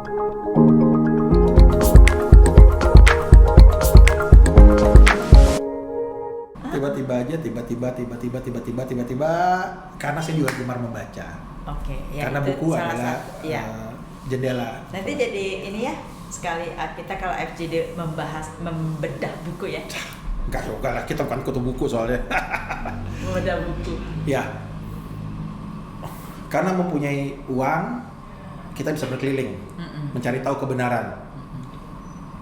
Tiba-tiba karena saya juga gemar membaca. Oke, ya karena itu buku adalah jendela. Nanti jadi ini ya, sekali kita kalau FGD membedah buku ya. Enggak juga lah, kita bukan kutu buku soalnya. Membedah buku. Ya. Karena mempunyai uang, kita bisa berkeliling, mencari tahu kebenaran.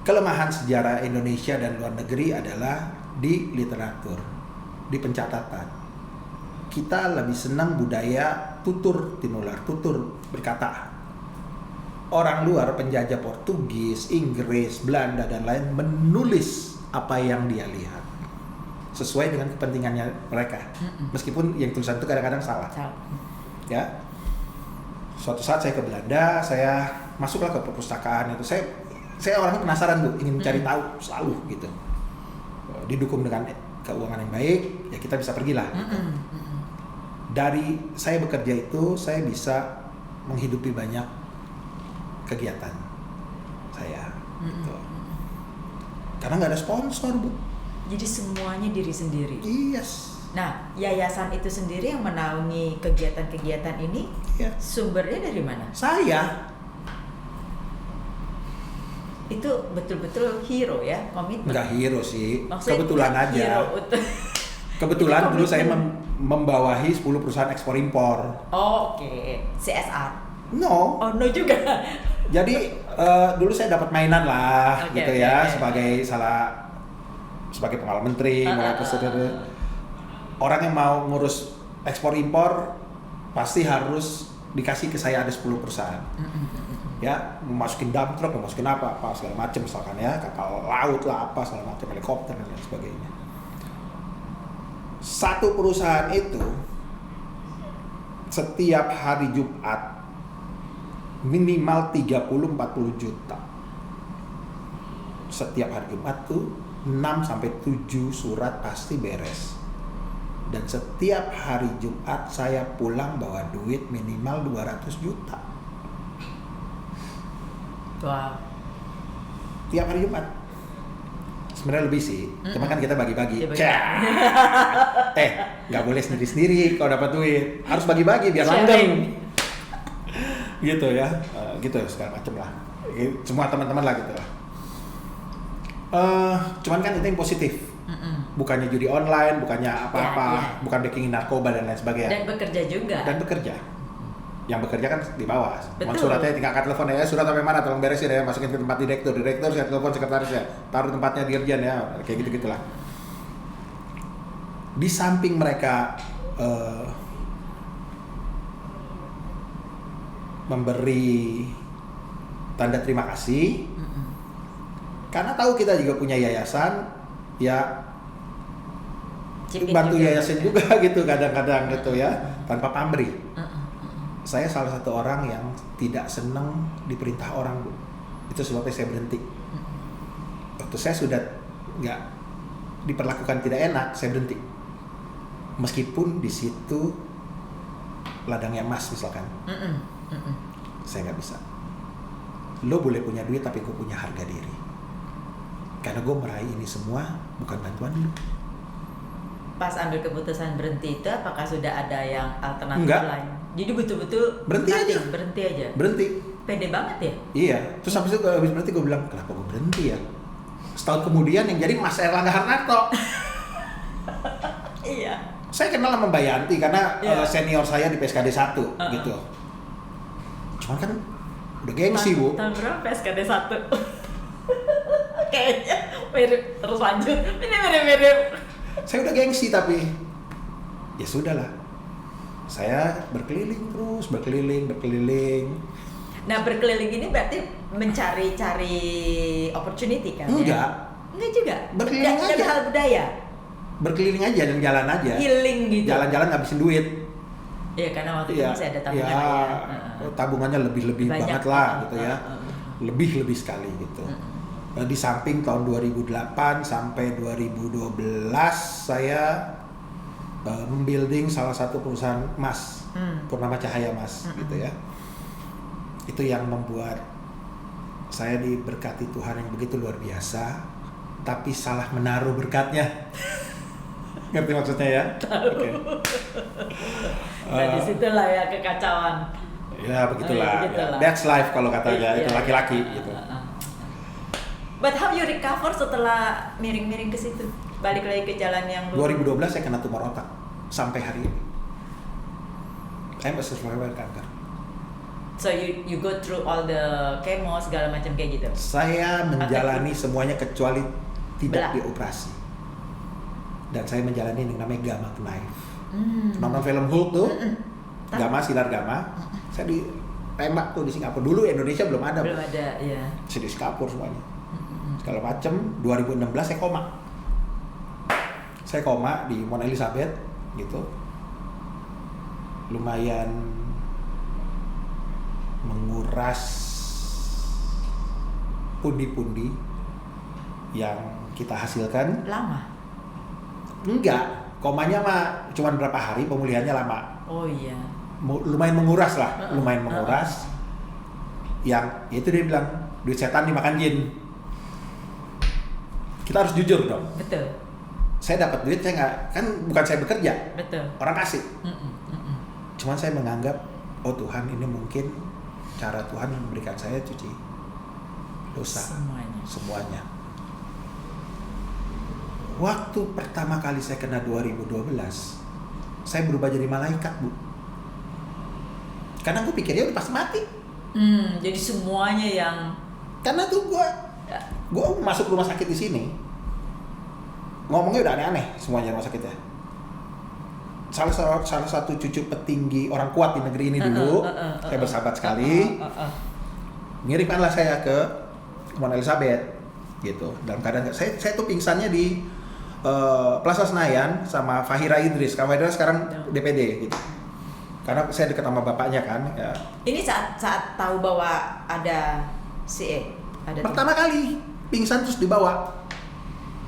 Kelemahan sejarah Indonesia dan luar negeri adalah di literatur, di pencatatan. Kita lebih senang budaya tutur tinular, tutur berkata. Orang luar, penjajah Portugis, Inggris, Belanda dan lain menulis apa yang dia lihat sesuai dengan kepentingannya mereka. Meskipun yang tulisan itu kadang-kadang salah. Ya. Suatu saat saya ke Belanda, saya masuklah ke perpustakaan itu. Saya orangnya penasaran, Bu, ingin mencari tahu selalu gitu. Didukung dengan keuangan yang baik, ya kita bisa pergilah. Gitu. Dari saya bekerja itu, saya bisa menghidupi banyak kegiatan saya. Gitu. Karena nggak ada sponsor, Bu. Jadi semuanya diri sendiri. Yes. Nah, yayasan itu sendiri yang menaungi kegiatan-kegiatan ini, sumbernya dari mana? Saya. Itu betul-betul hero ya, komitmen. Nggak hero sih, maksudnya kebetulan aja. Kebetulan dulu saya membawahi 10 perusahaan ekspor impor. Oh, oke. CSR? No. Oh, no juga. Jadi dulu saya dapat mainan lah, sebagai pengawal menteri, orang yang mau ngurus ekspor impor pasti harus dikasih ke saya ada 10 perusahaan. Ya, masukin dump truck, masukin apa segala macam misalkan ya, kapal laut lah apa segala macam, helikopter dan lain sebagainya. Satu perusahaan itu setiap hari Jumat minimal 30-40 juta. Setiap hari Jumat tuh 6-7 surat pasti beres. Dan setiap hari Jumat saya pulang bawa duit minimal 200 juta. Wow. Tiap hari Jumat. Sebenarnya lebih sih, cuma kan kita bagi-bagi. Nggak boleh sendiri-sendiri kalau dapat duit. Harus bagi-bagi biar langgeng. Gitu ya, gitu segala macam lah. Semua teman-teman lah gitu lah. Cuman kan itu yang positif. Bukannya judi online, bukannya apa-apa, bukan backing narkoba dan lain sebagainya. Dan bekerja juga. Dan bekerja. Yang bekerja kan di bawah. Cuma suratnya tinggal angkat telepon ya, surat sampai mana tolong beresin ya, masukin ke tempat direktur saya telepon sekretaris ya, taruh tempatnya dirjen ya, kayak gitu-gitulah. Di samping mereka memberi tanda terima kasih, karena tahu kita juga punya yayasan, ya bantu yayasan juga gitu kadang-kadang gitu ya, tanpa pamrih. Saya salah satu orang yang tidak senang diperintah orang, Bu. Itu sebabnya saya berhenti. Waktu saya sudah nggak diperlakukan tidak enak, saya berhenti. Meskipun di situ ladangnya emas misalkan, saya nggak bisa. Lo boleh punya duit tapi gue punya harga diri. Karena gue meraih ini semua bukan bantuan lo. Pas ambil keputusan berhenti itu, apakah sudah ada yang alternatif lain? Jadi betul-betul berhenti aja. Berhenti. Pede banget ya? Iya. Terus habis itu habis berhenti gue bilang, kenapa gue berhenti ya? Setahun kemudian yang jadi Mas Erlangga Hartarto. Iya. Saya kenal sama Mbak Yanti karena senior saya di PSKD 1 gitu. Cuman kan udah gengsi, Bu. Tahun berapa PSKD 1? Kayaknya mirip. Terus lanjut. Ini mirip-mirip. Saya udah gengsi tapi ya sudahlah. Saya berkeliling terus, berkeliling. Nah, berkeliling ini berarti mencari-cari opportunity kan? Enggak juga. Berkeliling aja. Dari hal budaya. Berkeliling aja dan jalan aja. Healing gitu. Jalan-jalan ngabisin duit. Iya, karena waktu itu masih ada tabungan tabungannya lebih banget lah gitu ya. Lebih sekali gitu. Di samping tahun 2008 sampai 2012 saya membuilding salah satu perusahaan emas, Purnama Cahaya Mas gitu ya. Itu yang membuat saya diberkati Tuhan yang begitu luar biasa, tapi salah menaruh berkatnya. Ngerti maksudnya ya? Tahu. Okay. Nah, disitulah ya kekacauan. Ya begitulah. Begitulah. Ya. That's life kalau katanya itu laki-laki gitu. But how you recover setelah miring-miring ke situ? Balik lagi ke jalan yang 2012 saya kena tumor otak sampai hari ini. Saya masih survivor kanker. So you go through all the chemo segala macam kayak gitu. Saya menjalani semuanya kecuali tidak Belah. dioperasi. Dan saya menjalani yang namanya gamma knife. Nonton film Hulk tuh, gamma, sinar gamma. Saya ditembak tuh di Singapura. Dulu Indonesia belum ada. Belum ada, ya. Saya di Singapura semuanya. Segala macam. 2016 saya koma. Saya koma di Mount Elizabeth gitu. Lumayan menguras pundi-pundi yang kita hasilkan. Lama? Enggak, komanya mah cuma berapa hari, pemulihannya lama. Oh iya. Lumayan menguras lah, lumayan menguras. Yang itu dia bilang, duit setan dimakan jin. Kita harus jujur dong. Betul. Saya dapat duit, saya nggak, kan bukan saya bekerja. Betul. Orang kasih. Cuman saya menganggap, oh Tuhan ini mungkin cara Tuhan memberikan saya cuci dosa. Semuanya. Waktu pertama kali saya kena 2012, saya berubah jadi malaikat, Bu. Karena gue pikirnya udah pasti mati. Jadi semuanya yang... Karena tuh gue masuk rumah sakit di sini, ngomongnya udah aneh-aneh semuanya rumah sakitnya. Salah satu cucu petinggi orang kuat di negeri ini dulu, saya bersahabat sekali. Ngirimkanlah saya ke Mount Elizabeth, gitu. Dalam keadaan saya tuh pingsannya di Plaza Senayan sama Fahira Idris. Kak Fahira sekarang DPD, gitu. Karena saya dekat sama bapaknya kan. Ya. Ini saat tahu bahwa ada CE. Pertama kali pingsan terus dibawa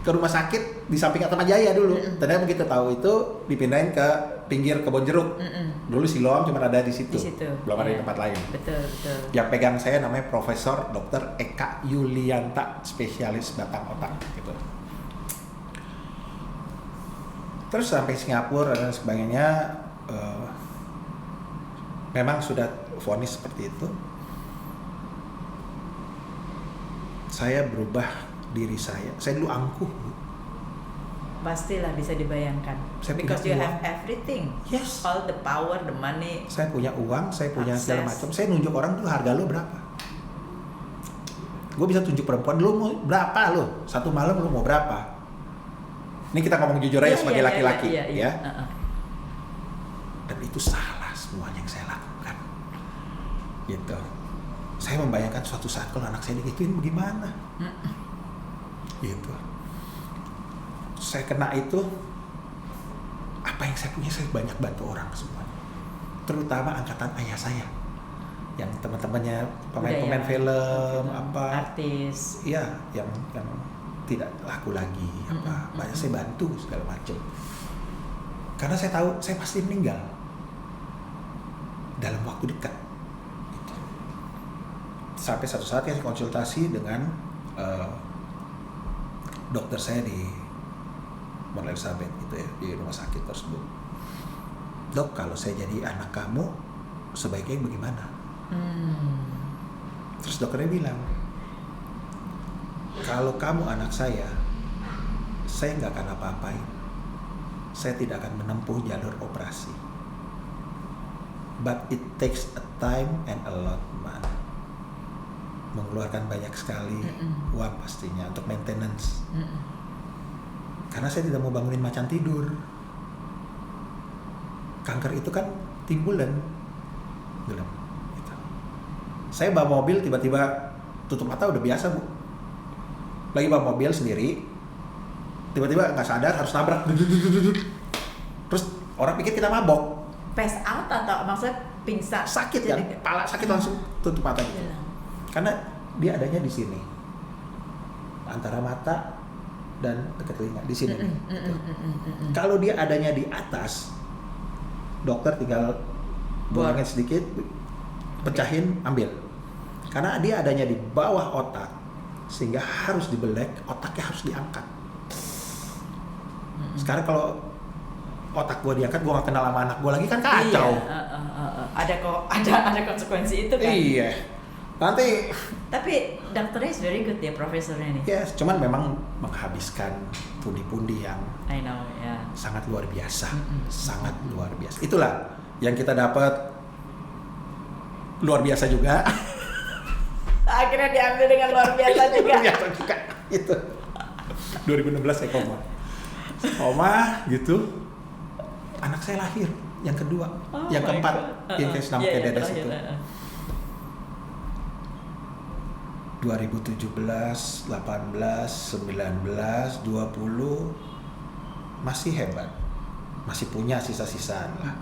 ke rumah sakit di samping Atmajaya dulu. Ternyata begitu tahu itu dipindahin ke pinggir Kebon Jeruk. Dulu Siloam cuma ada di situ. Belum ada di tempat lain. Betul. Yang pegang saya namanya Profesor Dr. Eka Yulianta, spesialis batang otak gitu. Terus sampai Singapura dan sebagainya, memang sudah vonis seperti itu. Saya berubah diri saya dulu angkuh. Pastilah bisa dibayangkan. Because you have everything. Yes. All the power, the money. Saya punya uang, saya punya segala macam. Saya nunjuk orang tuh harga lo berapa. Gue bisa tunjuk perempuan, lo mau berapa lo? Satu malam lo mau berapa? Ini kita ngomong jujur aja sebagai laki-laki, ya. Dan itu salah semuanya yang saya lakukan. Gitu. Saya membayangkan suatu saat kalau anak saya digituin bagaimana. Gitu. Saya kena itu, apa yang saya punya saya banyak bantu orang semuanya. Terutama angkatan ayah saya. Yang teman-temannya pemain-pemain film, artis. Iya, yang tidak laku lagi, banyak saya bantu segala macam. Karena saya tahu saya pasti meninggal dalam waktu dekat. Gitu. Sampai satu saat saya konsultasi dengan dokter saya di Mount Elizabeth gitu ya, di rumah sakit tersebut. Dok, kalau saya jadi anak kamu, sebaiknya bagaimana? Terus dokternya bilang, kalau kamu anak saya nggak akan apa-apain. Saya tidak akan menempuh jalur operasi. But it takes a time and a lot money. Mengeluarkan banyak sekali uang pastinya untuk maintenance. Karena saya tidak mau bangunin macan tidur. Kanker itu kan timbul dan gelap. Gitu. Saya bawa mobil tiba-tiba tutup mata udah biasa, Bu. Lagi bawa mobil sendiri, tiba-tiba nggak sadar harus nabrak. Terus orang pikir kita mabok. Pass out atau maksudnya pingsan? Sakit kan? Kepala sakit langsung tutup mata gitu. Karena dia adanya di sini, antara mata dan dekat telinga di sini. Gitu. Kalau dia adanya di atas, dokter tinggal bolongin sedikit, pecahin, ambil. Karena dia adanya di bawah otak, sehingga harus dibelek, otaknya harus diangkat. Sekarang kalau otak gue diangkat, gue gak kenal sama anak gue lagi kan kacau. Iya, ada konsekuensi itu kan. Iya. Nanti. Tapi dokternya is very good ya, profesornya nih. Yes, cuman memang menghabiskan pundi-pundi yang I know, ya. sangat luar biasa, sangat luar biasa. Itulah yang kita dapat, luar biasa juga. Akhirnya diambil dengan luar biasa juga. Luar biasa juga. Itu 2016 saya koma gitu. Anak saya lahir yang kedua, yang keempat, yang saya senam ke Dedes itu. 2017, 18, 19, 20 masih hebat, masih punya sisa-sisaan lah.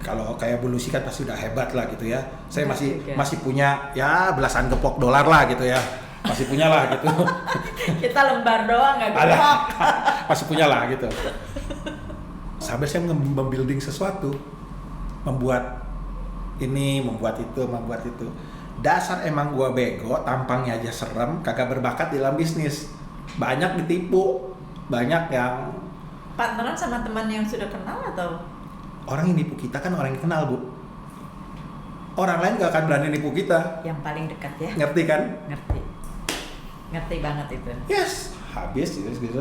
Kalau kayak Bu Lucy kan pasti udah hebat lah gitu ya. Saya masih punya ya belasan gepok dolar lah gitu ya, masih punya lah gitu. Kita lembar doang nggak gepok. Masih punya lah gitu. Sampai saya membuilding sesuatu, membuat ini, membuat itu. Dasar emang gua bego, tampangnya aja serem, kagak berbakat di dalam bisnis. Banyak ditipu, banyak yang partneran sama teman yang sudah kenal atau? Orang yang nipu kita kan orang yang kenal, Bu. Orang lain gak akan berani nipu kita. Yang paling dekat ya. Ngerti kan? Ngerti banget itu. Yes, habis gitu.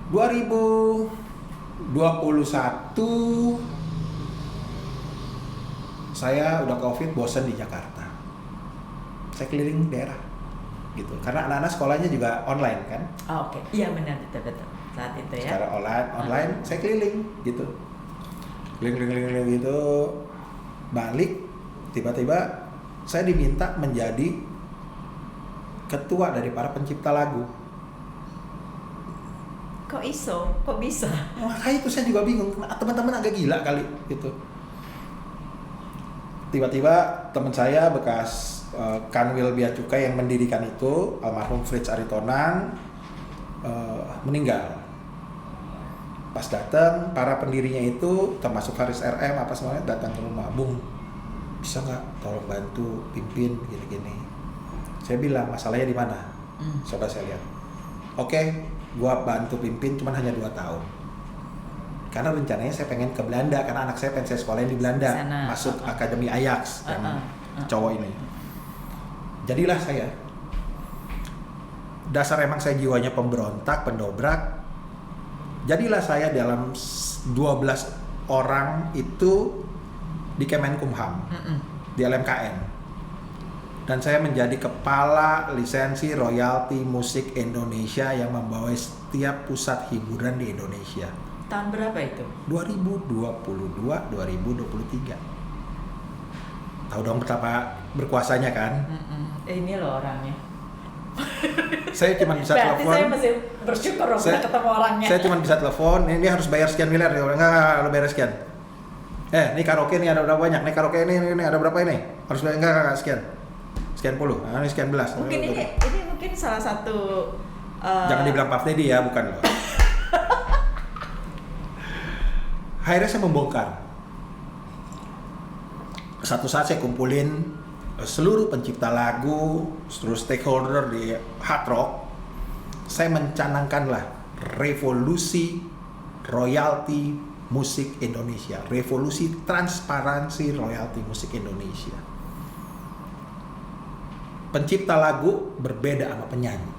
2021 saya udah COVID, bosen di Jakarta. Saya keliling daerah gitu. Karena anak-anak sekolahnya juga online kan. Oh, oke. Iya benar, betul. Saat itu ya. Secara online saya keliling gitu. Keliling gitu. Balik, tiba-tiba saya diminta menjadi ketua dari para pencipta lagu. Kok bisa? Makanya itu saya juga bingung. Teman-teman agak gila kali gitu. Tiba-tiba teman saya bekas Kanwil Bea Cukai yang mendirikan itu, almarhum Fritz Aritonang, meninggal. Pas datang, para pendirinya itu termasuk Faris RM apa semuanya datang ke rumah. Bung, bisa nggak tolong bantu pimpin gini-gini? Saya bilang masalahnya di mana? Coba saya lihat. Oke, gua bantu pimpin, cuman hanya 2 tahun. Karena rencananya saya pengen ke Belanda, karena anak saya pengen saya sekolahin di Belanda, masuk Akademi Ajax yang cowok ini. Jadilah saya. Dasar emang saya jiwanya pemberontak, pendobrak. Jadilah saya dalam 12 orang itu di Kemenkumham, di LMKN. Dan saya menjadi kepala lisensi royalti musik Indonesia yang membawa setiap pusat hiburan di Indonesia. Tahun berapa itu? 2022, 2023. Tahu dong betapa berkuasanya kan? Ini loh orangnya. Saya cuma bisa telepon. Berarti saya masih bersyukur loh bisa ketemu orangnya. Saya cuma bisa telepon, ini harus bayar sekian miliar. Enggak, lo bayar sekian. Ini karaoke nih ada berapa banyak? Nih karaoke ini ada berapa ini? Harus bayar enggak sekian. Sekian puluh, ini sekian belas. Mungkin ini mungkin salah satu. Jangan dibilang Pak Dedi ya, bukan loh. Akhirnya saya membongkar. Satu saat saya kumpulin seluruh pencipta lagu, seluruh stakeholder di hard rock. Saya mencanangkanlah revolusi royalti musik Indonesia, revolusi transparansi royalti musik Indonesia. Pencipta lagu berbeda sama penyanyi.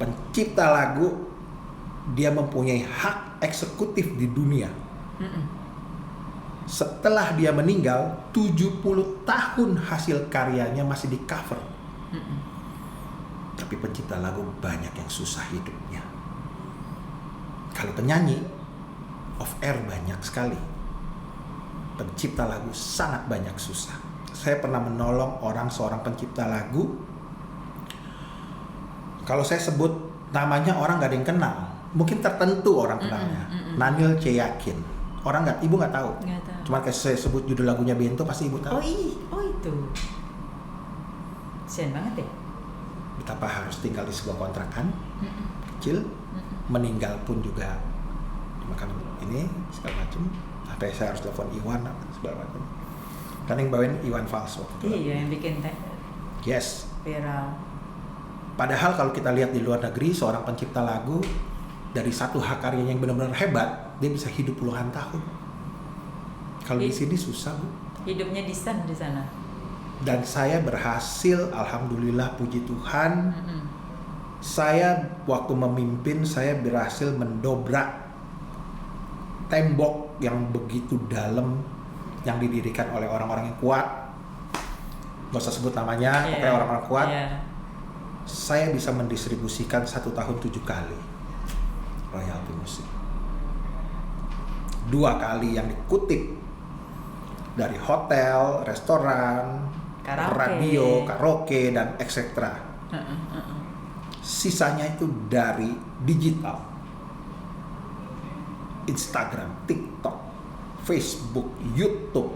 Pencipta lagu dia mempunyai hak eksekutif di dunia. Setelah dia meninggal, 70 tahun hasil karyanya masih di cover. Tapi pencipta lagu banyak yang susah hidupnya. Kalau penyanyi, off air banyak sekali. Pencipta lagu sangat banyak susah. Saya pernah menolong seorang pencipta lagu. Kalau saya sebut namanya orang gak ada yang kenal. Mungkin tertentu orang kenalnya. Nanil C. Yakin. Ibu nggak tahu. Cuma kayak saya sebut judul lagunya Bento pasti ibu tahu. Oh itu. Kasian banget ya. Betapa harus tinggal di sebuah kontrakan kecil, meninggal pun juga di makam ini segala macam. Sampai saya harus telepon Iwan segala macam. Kan yang bawain Iwan Fals waktu itu. Iya, yang bikin Yes. viral. Padahal kalau kita lihat di luar negeri, seorang pencipta lagu dari satu hak karyanya yang benar-benar hebat, dia bisa hidup puluhan tahun. Kalau di sini susah, Bu. Hidupnya di sana. Dan saya berhasil, alhamdulillah, puji Tuhan. Saya waktu memimpin, saya berhasil mendobrak tembok yang begitu dalam yang didirikan oleh orang-orang yang kuat. Gak usah sebut namanya, pokoknya orang-orang kuat. Saya bisa mendistribusikan 1 tahun 7 kali royalti musik. 2 kali yang dikutip dari hotel, restoran, radio, karaoke, dan etc. Sisanya itu dari digital, Instagram, TikTok, Facebook, YouTube,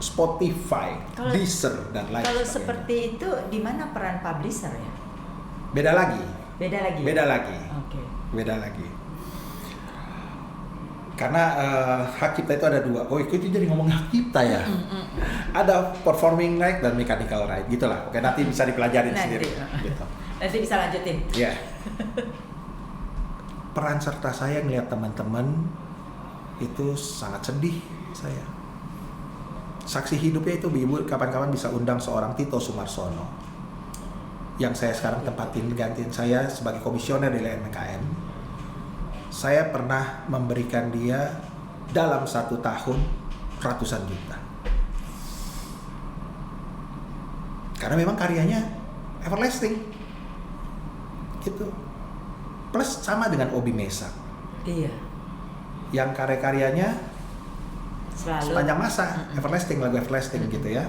Spotify, Deezer, dan lain sebagainya. Kalau seperti itu, di mana peran publisher ya? Beda lagi. Oke. Beda lagi. Karena hak cipta itu ada 2. Oh, itu jadi ngomong hak cipta ya. Ada performing right dan mechanical right, gitulah. Oke, nanti bisa dipelajarin sendiri. Gitu. Nanti bisa lanjutin. Ya. Peran serta saya ngelihat teman-teman itu sangat sedih saya. Saksi hidupnya itu Ibu kapan-kapan bisa undang seorang Tito Sumarsono yang saya sekarang tempatin gantiin saya sebagai komisioner di LMKN. Saya pernah memberikan dia dalam 1 tahun ratusan juta. Karena memang karyanya everlasting. Gitu. Plus sama dengan Obi Mesa. Iya. Yang karya-karyanya selalu sepanjang masa, everlasting, lagu everlasting gitu ya.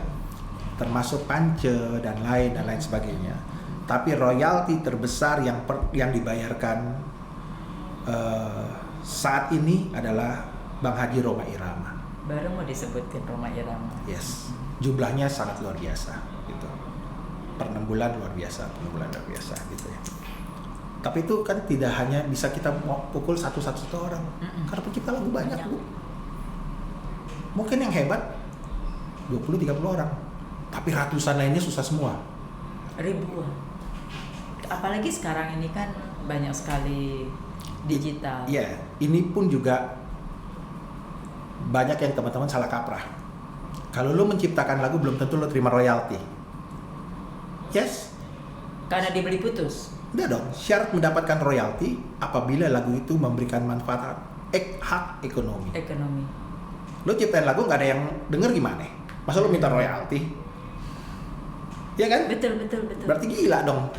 Termasuk Pance dan lain sebagainya. Tapi royalti terbesar yang dibayarkan saat ini adalah Bang Haji Rhoma Irama. Baru mau disebutin Rhoma Irama. Yes, jumlahnya sangat luar biasa gitu. Per 6 bulan luar biasa gitu ya. Tapi itu kan tidak hanya bisa kita pukul satu orang. Karena pencipta lagu banyak, Bu. Mungkin yang hebat 20-30 orang. Tapi ratusan lainnya susah semua. Ribuan. Apalagi sekarang ini kan banyak sekali digital. Iya, ini pun juga banyak yang teman-teman salah kaprah. Kalau lo menciptakan lagu belum tentu lo terima royalti. Yes. Karena dibeli putus. Udah dong, syarat mendapatkan royalti apabila lagu itu memberikan manfaat hak ekonomi. Lo ciptain lagu nggak ada yang denger gimana? Masa lo minta royalti? Ya kan? Betul. Berarti gila dong.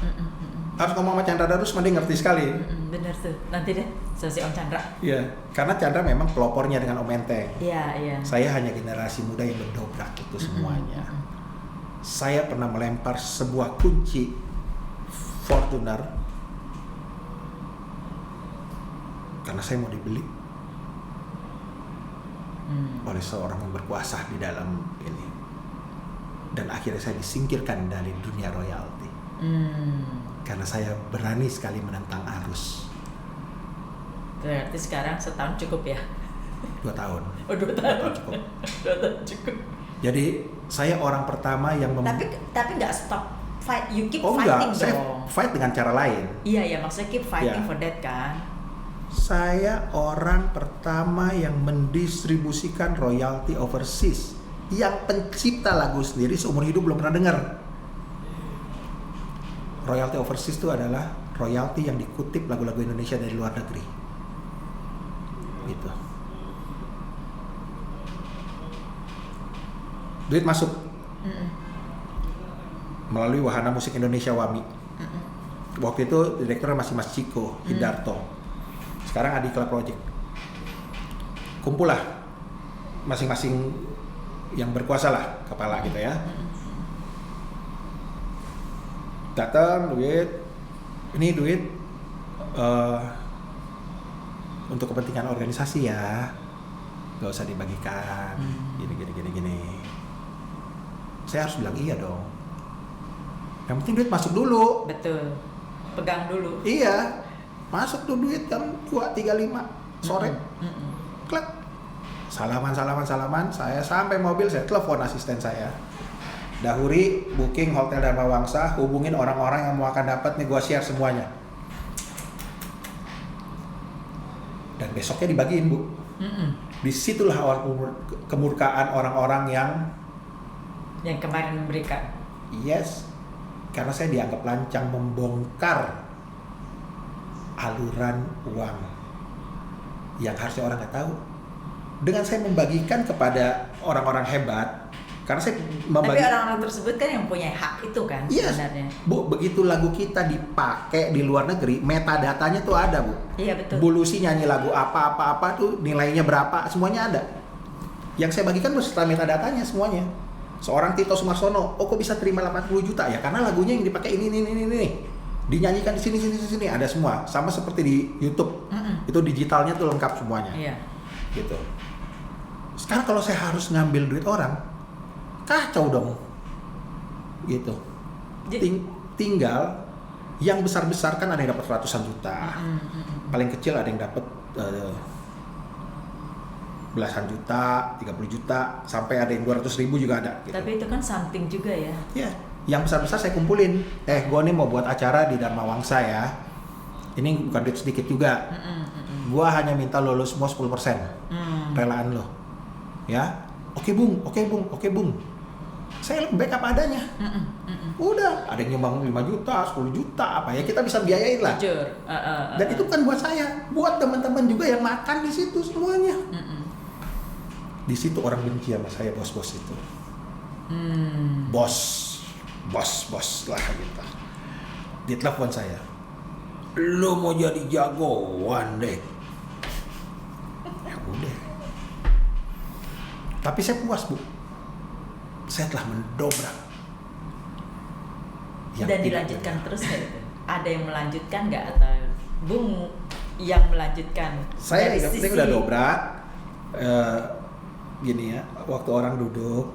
Harus ngomong sama Chandra Darus, dia ngerti sekali. Bener tuh, nanti deh sesi Om Chandra. Iya, karena Chandra memang pelopornya dengan Om Menteng. Iya. Saya hanya generasi muda yang mendobrak itu semuanya. Saya pernah melempar sebuah kunci Fortuner karena saya mau dibeli oleh seorang yang berkuasa di dalam ini. Dan akhirnya saya disingkirkan dari dunia royalti. Karena saya berani sekali menentang arus. Berarti sekarang setahun cukup ya? 2 tahun. Oh, 2 tahun cukup. 2 tahun cukup. Jadi saya orang pertama yang tapi nggak stop fight, you keep fighting dong. Saya fight dengan cara lain. Iya, maksudnya keep fighting for that kan. Saya orang pertama yang mendistribusikan royalti overseas. Yang pencipta lagu sendiri seumur hidup belum pernah dengar. Royalti overseas itu adalah royalti yang dikutip lagu-lagu Indonesia dari luar negeri. Gitu. Duit masuk melalui Wahana Musik Indonesia WAMI. Waktu itu direkturnya masih Mas Ciko Hidarto. Sekarang Adikla Project. Kumpul lah masing-masing yang berkuasa lah, kepala gitu ya. Datang duit, ini duit untuk kepentingan organisasi ya, nggak usah dibagikan, gini. Saya harus bilang iya dong. Yang penting duit masuk dulu. Betul. Pegang dulu. Iya, masuk tuh duit jam 2.35 sore. Klik. Salaman, saya sampai mobil, saya telepon asisten saya. Dahuri, booking Hotel Dharma Wangsa, hubungin orang-orang yang mau akan dapat nih, gua share semuanya. Dan besoknya dibagiin, Bu. Disitulah awal kemurkaan orang-orang yang kemarin memberikan. Yes, karena saya dianggap lancang membongkar aluran uang yang harusnya orang nggak tahu. Dengan saya membagikan kepada orang-orang hebat, karena saya Tapi orang-orang tersebut kan yang punya hak itu kan sebenarnya. Bu, begitu lagu kita dipakai di luar negeri, metadatanya tuh ada, Bu. Iya betul. Bu Lucy nyanyi lagu apa tuh nilainya berapa, semuanya ada. Yang saya bagikan beserta metadatanya semuanya. Seorang Tito Sumarsono, kok bisa terima 80 juta ya? Karena lagunya yang dipakai ini. Dinyanyikan di sini, ada semua. Sama seperti di YouTube. Itu digitalnya tuh lengkap semuanya. Iya. Gitu. Sekarang kalau saya harus ngambil duit orang, kacau dong. Gitu. Tinggal yang besar-besar kan ada yang dapat ratusan juta. Paling kecil ada yang dapat belasan juta, 30 juta, sampai ada yang 200.000 juga ada. Gitu. Tapi itu kan something juga ya. Iya, yang besar-besar saya kumpulin. Gue nih mau buat acara di Dharma Wangsa ya. Ini bukan duit sedikit juga. Gue hanya minta lo semua 10%. Relaan lo. Ya, oke bung. Saya backup adanya. Udah, ada yang nyumbang 5 juta, 10 juta, apa ya, kita bisa biayain lah. Jujur. Dan itu bukan buat saya, buat teman-teman juga yang makan di situ semuanya. Di situ orang benci sama saya, bos-bos itu. Bos lah gitu. Ditelepon saya, lo mau jadi jagoan deh. Ya udah. Tapi saya puas, Bu. Saya telah mendobrak. Dan dilanjutkan terus nggak itu? Ada yang melanjutkan nggak atau Bung yang melanjutkan? Saya udah dobrak. Gini ya, waktu orang duduk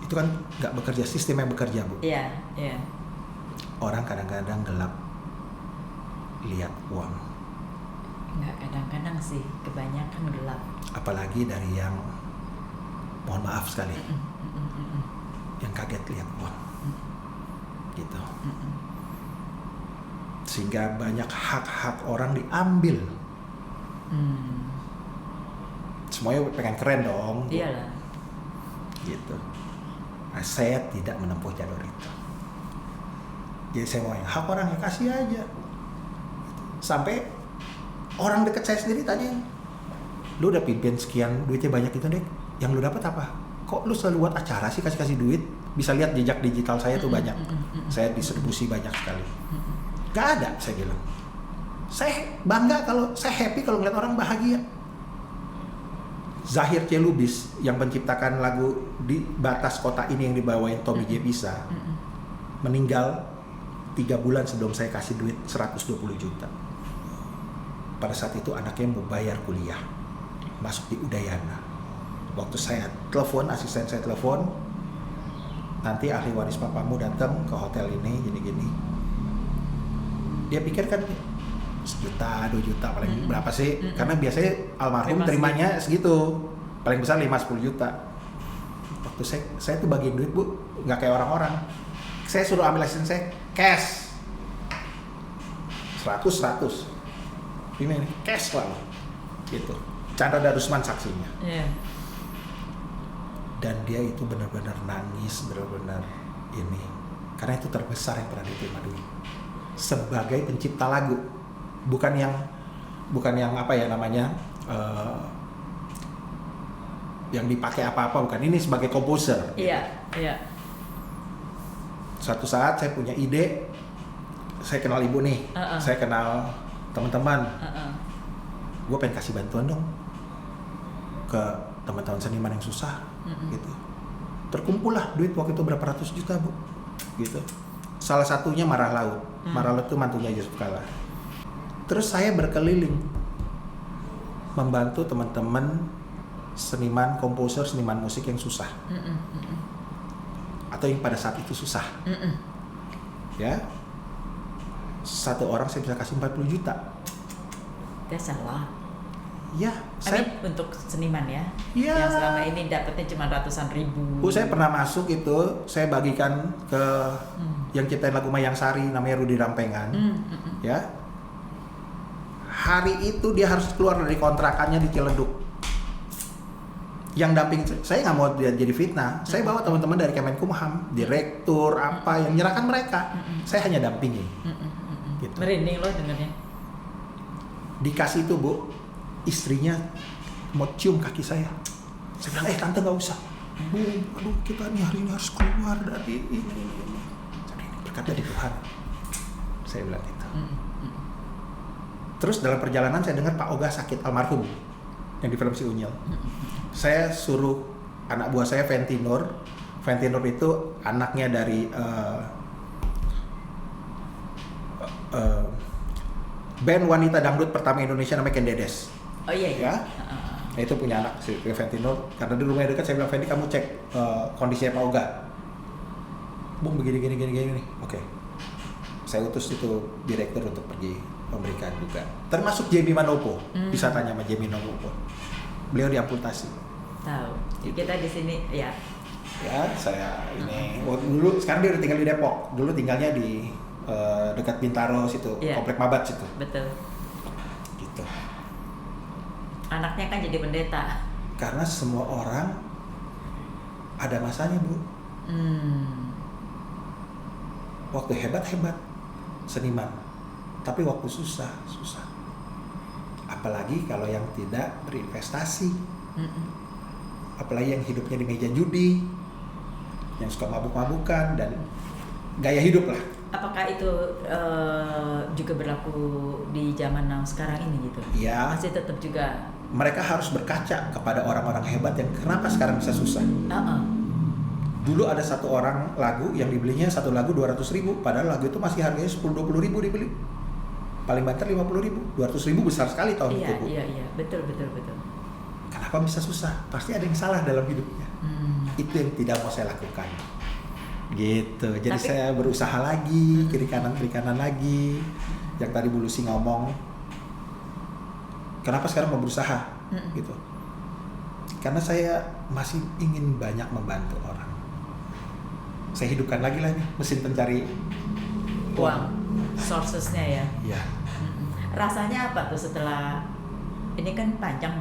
itu kan nggak bekerja, sistem yang bekerja, Bu. Iya. Orang kadang-kadang gelap lihat uang. Nggak kadang-kadang sih, kebanyakan gelap. Apalagi dari yang, mohon maaf sekali, yang kaget lihat uang, gitu. Sehingga banyak hak-hak orang diambil. Semuanya pengen keren dong. Iyalah. Gitu. Nah, saya tidak menempuh jalur itu. Jadi saya mau yang hak orang ya kasih aja. Sampai orang dekat saya sendiri tanya, lu udah pimpin sekian, duitnya banyak itu deh, yang lu dapat apa? Kok lu selalu buat acara sih kasih duit? Bisa lihat jejak digital saya tuh banyak. Saya distribusi banyak sekali. Gak ada, saya bilang. Saya bangga kalau, saya happy kalau ngeliat orang bahagia. Zahir C. Lubis yang menciptakan lagu Di Batas Kota Ini yang dibawain Tommy J. Pisa meninggal 3 bulan sebelum saya kasih duit 120 juta. Pada saat itu anaknya mau bayar kuliah, masuk di Udayana. Waktu saya telepon, asisten saya telepon, nanti ahli waris papamu datang ke hotel ini gini-gini. Dia pikir kan 1 juta, 2 juta paling berapa sih? Karena biasanya almarhum terimanya segitu, paling besar 5-10 juta. Waktu saya tuh bagiin duit, Bu, nggak kayak orang-orang. Saya suruh ambil asisten saya cash 100. Ini cash lah, gitu. Chandra Darusman saksinya. Dan dia itu benar-benar nangis, benar-benar ini, karena itu terbesar yang pernah diterima duit sebagai pencipta lagu, bukan yang apa ya namanya, yang dipakai apa-apa, bukan. Ini sebagai komposer. Iya. Suatu saat saya punya ide, saya kenal ibu nih, saya kenal teman-teman, gue pengen kasih bantuan dong ke teman-teman seniman yang susah, gitu. Terkumpul lah duit waktu itu berapa ratus juta, Bu, gitu. Salah satunya Marah Laut. Marah Laut itu mantunya Yusuf Kalla. Terus saya berkeliling membantu teman-teman seniman, komposer, seniman musik yang susah, atau yang pada saat itu susah. Ya, satu orang saya bisa kasih 40 juta. Dia salah. Ya, saya untuk seniman ya, ya, yang selama ini dapatnya cuma ratusan ribu. saya pernah masuk itu, saya bagikan ke yang ciptain lagu Mayang Sari, namanya Rudi Rampengan. Ya, hari itu dia harus keluar dari kontrakannya di Ciledug. Yang damping saya nggak mau dia jadi fitnah. Saya bawa teman-teman dari Kemenkumham, direktur apa yang menyerahkan mereka. Saya hanya dampingi. Gitu. Merinding loh dengernya. Dikasih itu Bu, istrinya mau cium kaki saya. Saya bilang, tante nggak usah. Bu, aduh kita nih hari ini harus keluar dari ini. Jadi ini berkat dari Tuhan. Saya bilang gitu. Terus dalam perjalanan saya dengar Pak Oga sakit, almarhum, yang di film Si Unyil. Saya suruh anak buah saya Ventinur itu anaknya dari band wanita dangdut pertama Indonesia namanya Ken Dedes. Oh iya. Ya. Nah, itu punya anak si Ventinur. Karena di rumahnya dekat, saya bilang, Vendi kamu cek kondisinya Pak Oga. Bung begini nih. Oke. Saya utus itu direktur untuk pergi memberikan juga. Termasuk Jamie Manopo. Bisa tanya sama Jamie Manopo. Beliau diamputasi. Tahu. Gitu. Kita di sini ya. Ya, saya ini dulu, sekarang dia udah tinggal di Depok. Dulu tinggalnya di dekat Bintaro situ, Komplek Mabat situ. Betul. Gitu. Anaknya kan jadi pendeta. Karena semua orang ada masanya, Bu. Waktu hebat seniman, tapi waktu susah. Apalagi kalau yang tidak berinvestasi. Apalagi yang hidupnya di meja judi, yang suka mabuk-mabukan dan gaya hidup lah. Apakah itu juga berlaku di zaman now sekarang ini gitu? Iya. Masih tetap juga. Mereka harus berkaca kepada orang-orang hebat yang kenapa sekarang bisa susah. Dulu ada satu orang lagu yang dibelinya satu lagu 200.000, padahal lagu itu masih harganya 10-20 ribu dibeli. Paling banter 50 ribu, 200 ribu besar sekali tahun itu. Iya, betul. Kenapa bisa susah? Pasti ada yang salah dalam hidupnya. Itu yang tidak mau saya lakukan. Gitu. Jadi saya berusaha lagi, kiri kanan lagi. Yang tadi Bu Lucy ngomong, kenapa sekarang mau berusaha? Gitu. Karena saya masih ingin banyak membantu orang. Saya hidupkan lagi lah nih mesin pencari uang, sourcesnya ya. Iya. Rasanya apa tuh setelah ini kan panjang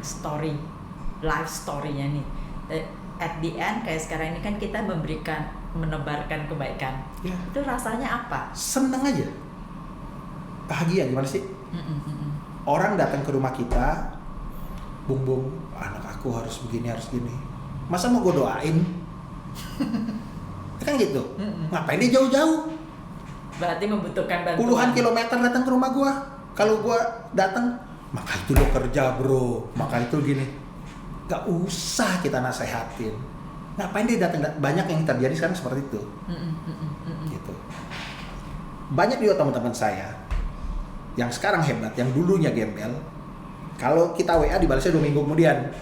story, life story-nya nih. At the end kayak sekarang ini kan kita menebarkan kebaikan. Ya. Itu rasanya apa? Seneng aja. Bahagia gimana sih? Orang datang ke rumah kita, Bung, anak aku harus begini, harus gini. Masa mau gue doain? Kan gitu. Ngapain dia jauh-jauh? Berarti membutuhkan bantuan. Puluhan kilometer datang ke rumah gue. Kalau gue datang, maka itu lo kerja bro, maka itu gini. Gak usah kita nasehatin. Ngapain dia datang? Banyak yang terjadi sekarang seperti itu. Gitu. Banyak juga teman-teman saya yang sekarang hebat, yang dulunya gembel. Kalau kita WA dibalasnya 2 minggu kemudian.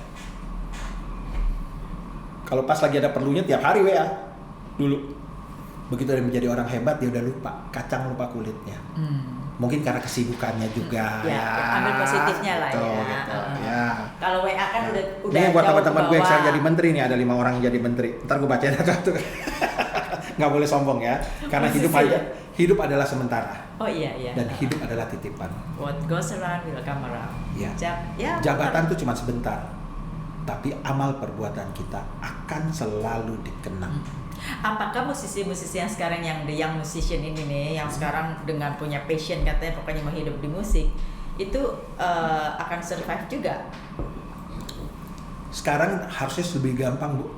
Kalau pas lagi ada perlunya tiap hari WA dulu. Begitu dia menjadi orang hebat, dia udah lupa kacang, lupa kulitnya. Mungkin karena kesibukannya juga. Ya, ambil positifnya lah gitu, ya. Gitu, ya. Kalau WA kan udah ini buat jauh teman-teman ke gue yang bawah. sekarang jadi menteri nih, ada 5 orang yang jadi menteri. Ntar gue bacain satu. Nggak boleh sombong ya, karena hidup adalah sementara. Oh iya. Dan hidup adalah titipan. What goes around will come around. Ya. betul. Jabatan itu cuma sebentar, tapi amal perbuatan kita akan selalu dikenang. Apakah musisi-musisi yang sekarang yang the young musician ini nih, yang sekarang dengan punya passion katanya pokoknya mau hidup di musik, itu akan survive juga? Sekarang harusnya lebih gampang Bu,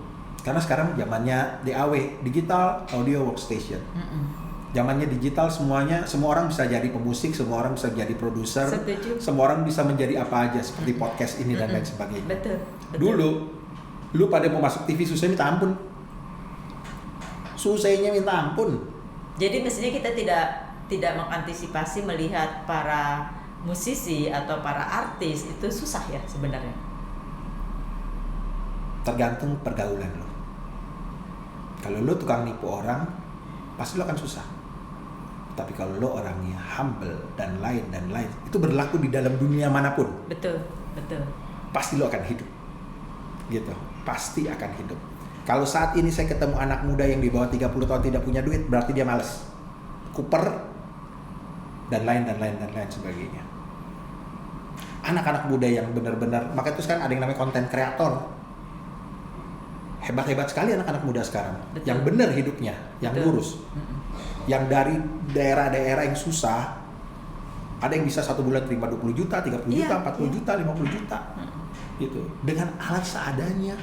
karena sekarang zamannya DAW, digital audio workstation. Zamannya digital, semua orang bisa jadi pemusik, semua orang bisa jadi produser, semua orang bisa menjadi apa aja seperti podcast ini dan lain sebagainya. Betul. Dulu lu pada mau masuk TV susah minta ampun. Susahnya minta ampun. Jadi mestinya kita tidak mengantisipasi melihat para musisi atau para artis itu susah ya sebenarnya. Tergantung pergaulan lo. Kalau lo tukang nipu orang, pasti lo akan susah. Tapi kalau lo orangnya humble dan lain, itu berlaku di dalam dunia manapun. Betul. Pasti lo akan hidup. Gitu. Pasti akan hidup. Kalau saat ini saya ketemu anak muda yang di bawah 30 tahun tidak punya duit, berarti dia malas. Kuper dan lain sebagainya. Anak-anak muda yang benar-benar, makanya terus kan ada yang namanya konten kreator. Hebat-hebat sekali anak-anak muda sekarang. Betul. Yang benar hidupnya, yang lurus. Yang dari daerah-daerah yang susah, ada yang bisa 1 bulan terima 20 juta, 30 juta, 40 juta, 50 juta. Gitu. Dengan alat seadanya.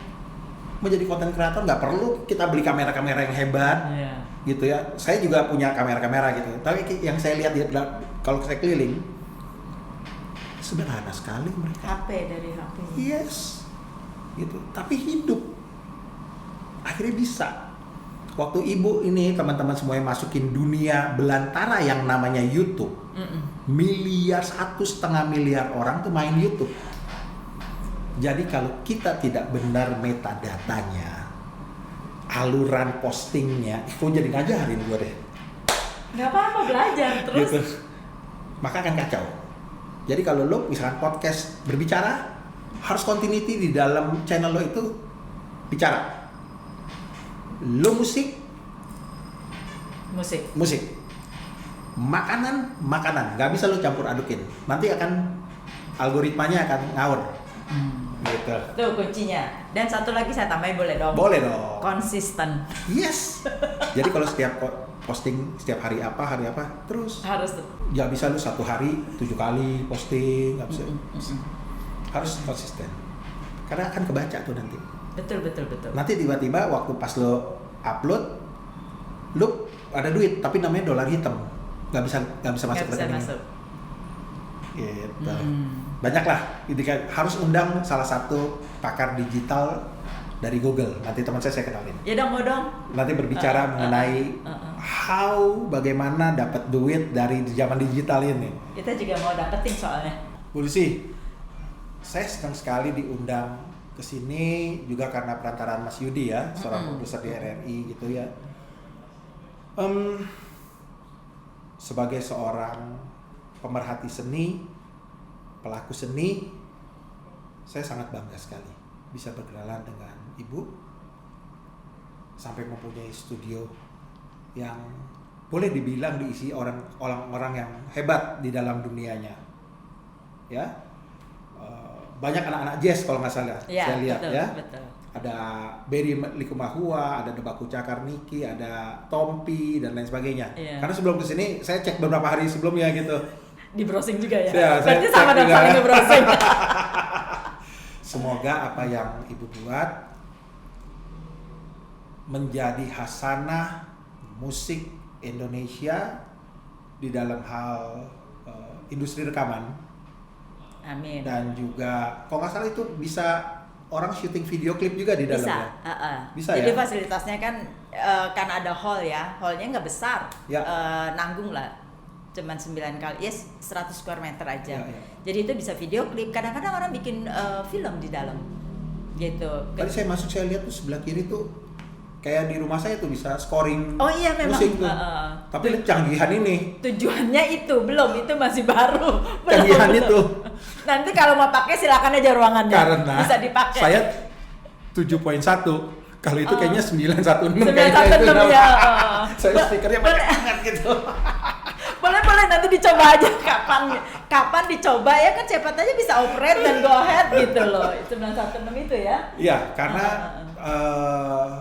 Menjadi konten kreator nggak perlu kita beli kamera-kamera yang hebat. Gitu ya. Saya juga punya kamera-kamera gitu. Tapi yang saya lihat kalau saya keliling, sederhana sekali mereka. HP dari HP. Yes. Gitu. Tapi hidup. Akhirnya bisa. Waktu ibu ini teman-teman semuanya masukin dunia belantara yang namanya YouTube, miliar 1,5 miliar orang tuh main YouTube. Jadi kalau kita tidak benar metadatanya, aluran postingnya, kok jadi ngajarin gue deh. Gak apa-apa, belajar terus. Gitu. Maka akan kacau. Jadi kalau lo misalkan podcast berbicara, harus continuity di dalam channel lo itu bicara. Lo musik. Makanan, nggak bisa lo campur adukin. Nanti akan algoritmanya akan ngawur. Gitu. Tuh kuncinya. Dan satu lagi saya tambahin, boleh dong? Boleh dong. Konsisten. Yes. Jadi kalau setiap posting setiap hari apa terus. Harus. Nggak bisa lo 1 hari 7 kali posting, nggak bisa. Harus konsisten. Karena akan kebaca tuh nanti. Betul. Nanti tiba-tiba waktu pas lo upload, lo ada duit tapi namanya dolar hitam, nggak bisa masuk ke rekening. Gitu. Banyak lah. Jadi harus undang salah satu pakar digital dari Google. Nanti teman saya kenalin. Ya dong, mau dong. Nanti berbicara mengenai bagaimana dapat duit dari zaman digital ini. Kita juga mau dapetin soalnya. Bu Lucy, saya senang sekali diundang ke sini juga karena perantaraan Mas Yudi ya, seorang produser di RRI gitu ya. Sebagai seorang pemerhati seni, pelaku seni, saya sangat bangga sekali bisa berkenalan dengan Ibu sampai mempunyai studio yang boleh dibilang diisi orang-orang yang hebat di dalam dunianya. Ya. Banyak anak-anak jazz kalau nggak salah, saya lihat betul. Ada Berry Likumahua, ada Debaku Cakarniki, ada Tompi dan lain sebagainya. Karena sebelum kesini saya cek beberapa hari sebelumnya gitu. Di browsing juga ya. Berarti sama dong saling di browsing. Semoga apa yang Ibu buat menjadi hasanah musik Indonesia di dalam hal industri rekaman. Amin. Dan juga kalau nggak salah itu bisa orang syuting video klip juga di dalamnya. Bisa. Jadi ya? fasilitasnya kan ada hall ya, hallnya nggak besar, nanggung lah, cuman 9 kali, 100 square meter aja. Ya. Jadi itu bisa video klip. Kadang-kadang orang bikin film di dalam, gitu. Tadi saya masuk, saya lihat tuh sebelah kiri tuh kayak di rumah saya tuh bisa scoring. Oh iya memang. Musik tuh. Tapi canggihan ini. Tujuannya itu masih baru. Canggihan itu. Nanti kalau mau pakai silakan aja ruangannya. Karena bisa dipakai. Saya 7.1. Kalau itu kayaknya 916 916 ya. Saya speakernya banyak banget gitu. Boleh nanti dicoba aja kapan dicoba ya kan, siapa aja bisa operate dan go ahead gitu loh. 916 itu ya. Iya, karena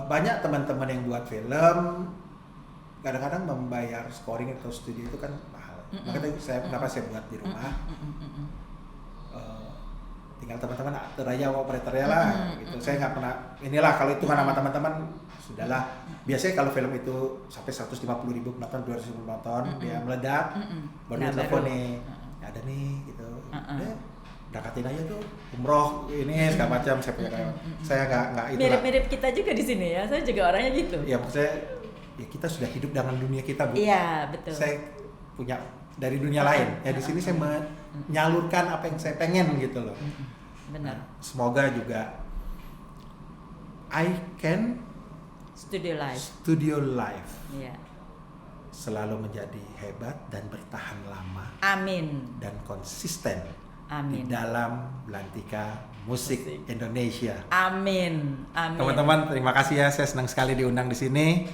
banyak teman-teman yang buat film kadang-kadang membayar scoring atau studio itu kan mahal. Makanya kenapa saya buat di rumah. Tinggal teman-teman atur aja operatornya lah gitu. Saya nggak pernah inilah kalau itu sama teman-teman sudahlah. Biasanya kalau film itu sampai 150.000 penonton, 200.000 penonton, dia meledak, baru telepon nih, ada nih gitu. Udah berangkatin aja tuh umroh ini segala macam, saya punya karyawan. Saya nggak itu. Mirip-mirip kita juga di sini ya. Saya juga orangnya gitu. Ya maksudnya ya kita sudah hidup dengan dunia kita, Bu. Iya, betul. Saya punya dari dunia lain. Ya di sini saya menyalurkan apa yang saya pengen gitu loh. Benar. Semoga juga I can studio live. Studio live. Iya. selalu menjadi hebat dan bertahan lama Amin. dan konsisten Amin. di dalam belantika musik Indonesia. Amin. Amin. Teman-teman, terima kasih ya. Saya senang sekali diundang di sini.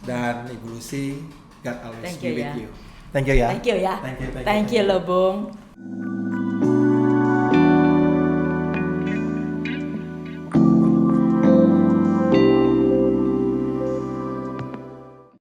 Dan Ibu Lucy, God always Thank be you with ya. you. Thank you ya. Thank you ya. Thank you. Thank you loh, Bung.